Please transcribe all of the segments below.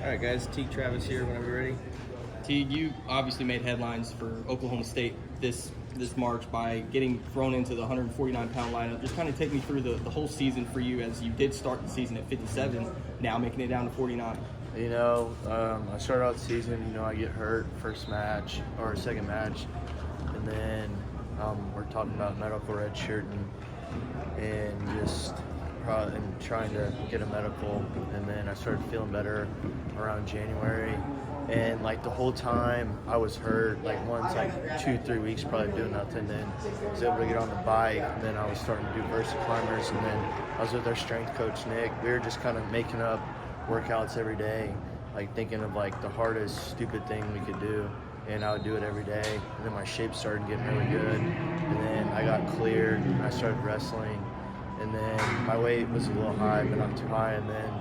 All right, guys. Teague Travis here. Whenever you're ready. Teague, you obviously made headlines for Oklahoma State this March by getting thrown into the 149-pound lineup. Just kind of take me through the whole season for you, as you did start the season at 57, now making it down to 49. I started out the season, I get hurt first match or second match, and then we're talking about medical redshirt and just trying to get a medical, and then I started feeling better around January. And the whole time I was hurt, once 2-3 weeks probably doing nothing, then I was able to get on the bike, and then I was starting to do versa climbers, and then I was with our strength coach Nick. We were just kind of making up workouts every day, thinking of the hardest stupid thing we could do, and I would do it every day. And then my shape started getting really good, and then I got cleared and I started wrestling, and then my weight was a little high but not too high, and then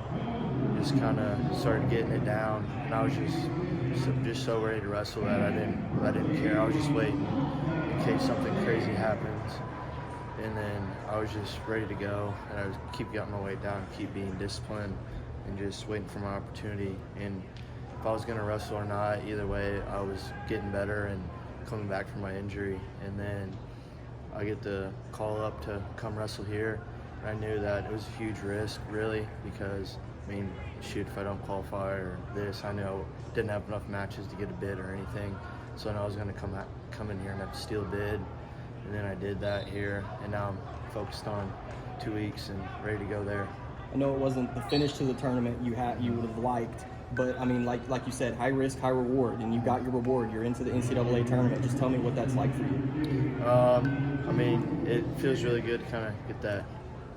just kind of started getting it down, and I was just so ready to wrestle that I didn't care. I was just waiting in case something crazy happens, and then I was just ready to go, and I would keep getting my weight down, keep being disciplined, and just waiting for my opportunity. And if I was going to wrestle or not, either way, I was getting better and coming back from my injury. And then I get the call up to come wrestle here, and I knew that it was a huge risk, really, because if I don't qualify or this, I know I didn't have enough matches to get a bid or anything, so I know I was going to come in here and have to steal a bid, and then I did that here, and now I'm focused on 2 weeks and ready to go there. I know it wasn't the finish to the tournament you would have liked, but like you said, high risk, high reward, and you got your reward. You're into the NCAA tournament. Just tell me what that's like for you. It feels really good to kind of get that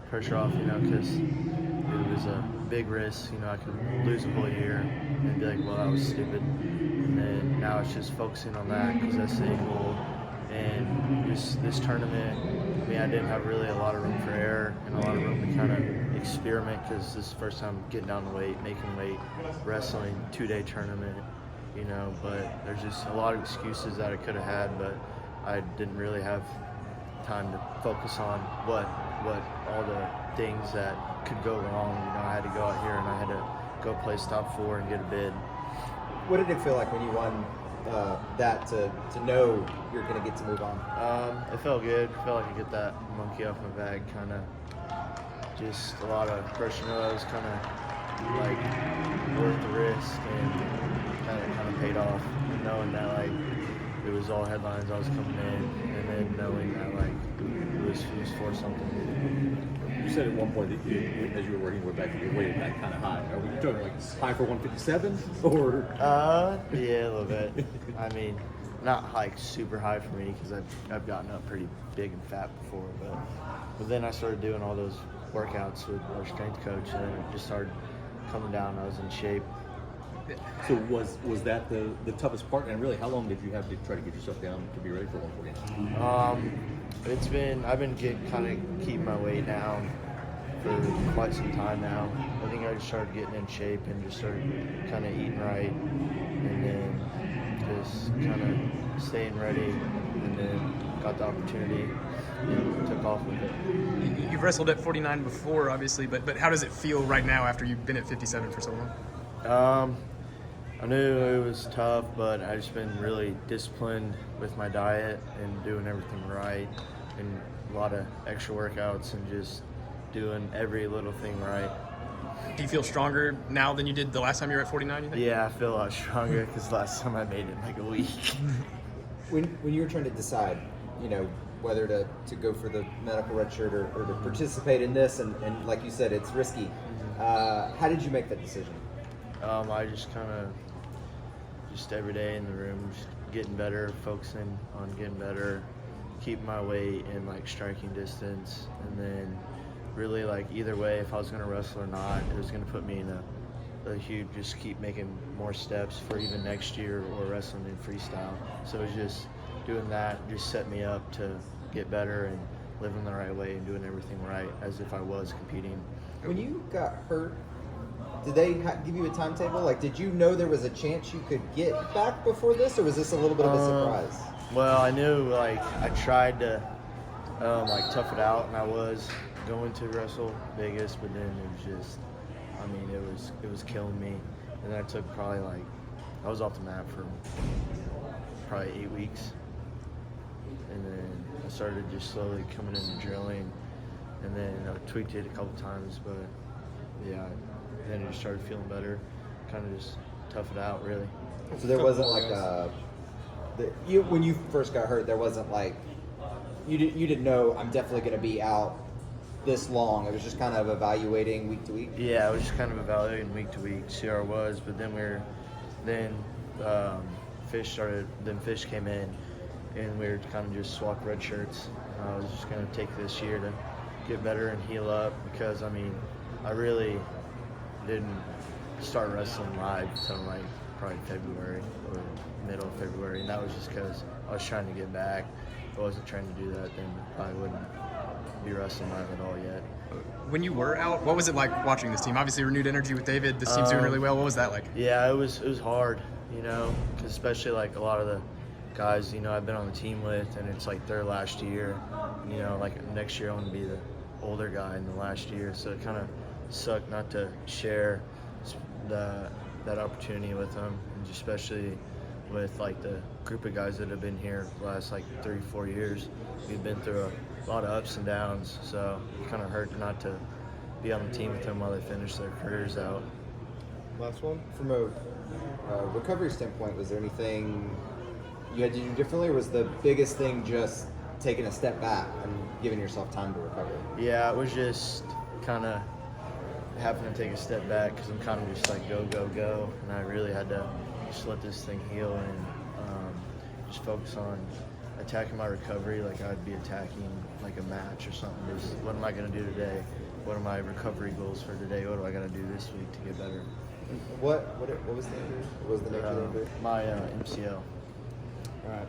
pressure off, because it was a big risk. I could lose a whole year and be like, well, that was stupid. And then now it's just focusing on that, because that's the end goal. And this tournament, I didn't have really a lot of room for error and a lot of room to kind of experiment, because this is the first time getting down the weight, making weight, wrestling, 2-day tournament, but there's just a lot of excuses that I could have had, but I didn't really have time to focus on what all the things that could go wrong. I had to go out here and I had to go play top 4 and get a bid. What did it feel like when you won that to know you're going to get to move on? It felt good. It felt like I get that monkey off my back, kind of just a lot of pressure. I was kind of worth the risk, and kind of paid off, knowing that it was all headlines. I was coming in, and then knowing that it was for something. You said at one point that as you were working your way back, you were weighted back kind of high. Are we talking high for 157 or? Yeah, a little bit. Not super high for me, because I've gotten up pretty big and fat before, but then I started doing all those workouts with our strength coach, and then it just started coming down. I was in shape. So was that the toughest part? And really, how long did you have to try to get yourself down to be ready for 149? I've been keeping my weight down for quite some time now. I think I just started getting in shape and just started kind of eating right, and then just kind of staying ready, and then got the opportunity and took off with it. You've wrestled at 49 before, obviously, but how does it feel right now after you've been at 57 for so long? I knew it was tough, but I've just been really disciplined with my diet and doing everything right, and a lot of extra workouts and just doing every little thing right. Do you feel stronger now than you did the last time you were at 49, you think? Yeah, I feel a lot stronger, because last time I made it in a week. When you were trying to decide, whether to go for the medical red shirt or to participate in this, and like you said, it's risky. How did you make that decision? I just just every day in the room, just getting better, focusing on getting better, keeping my weight in striking distance, and then really either way, if I was going to wrestle or not, it was going to put me in a huge, just keep making more steps for even next year or wrestling in freestyle. So it was just doing that, just set me up to get better and living the right way and doing everything right as if I was competing. When you got hurt, did they give you a timetable? Did you know there was a chance you could get back before this, or was this a little bit of a surprise? Well, I knew, I tried to, tough it out, and I was going to wrestle Vegas, but then it was just, it was killing me. And then I took I was off the mat for probably 8 weeks. And then I started just slowly coming into drilling. And then I tweaked it a couple times, but yeah, then it just started feeling better. Kind of just tough it out, really. So there wasn't like when you first got hurt, there wasn't like you didn't know I'm definitely going to be out this long. It was just kind of evaluating week to week. Yeah, I was just kind of evaluating week to week, see how it was. But then Fish came in, and we were kind of just swapped red shirts. I was just going to take this year to get better and heal up because I really didn't start wrestling live until probably February or middle of February, and that was just because I was trying to get back. If I wasn't trying to do that, then I wouldn't be wrestling live at all yet. When you were out, what was it like watching this team? Obviously, renewed energy with David. This team's doing really well. What was that like? Yeah, it was hard, because especially a lot of the guys, I've been on the team with, and it's their last year. Next year I want to be the older guy in the last year, so it kind of sucked not to share that opportunity with them, and especially with the group of guys that have been here the last 3-4 years. We've been through a lot of ups and downs, so it kind of hurt not to be on the team with them while they finish their careers out. Last one. From a recovery standpoint, was there anything you had to do differently, or was the biggest thing just taking a step back and giving yourself time to recover? Yeah, it was just kind of having to take a step back because I'm kind of just go, and I really had to just let this thing heal and just focus on attacking my recovery like I'd be attacking a match or something. Just what am I going to do today? What are my recovery goals for today? What do I got to do this week to get better? What was the injury? What was the nature of the injury? My MCL. All right.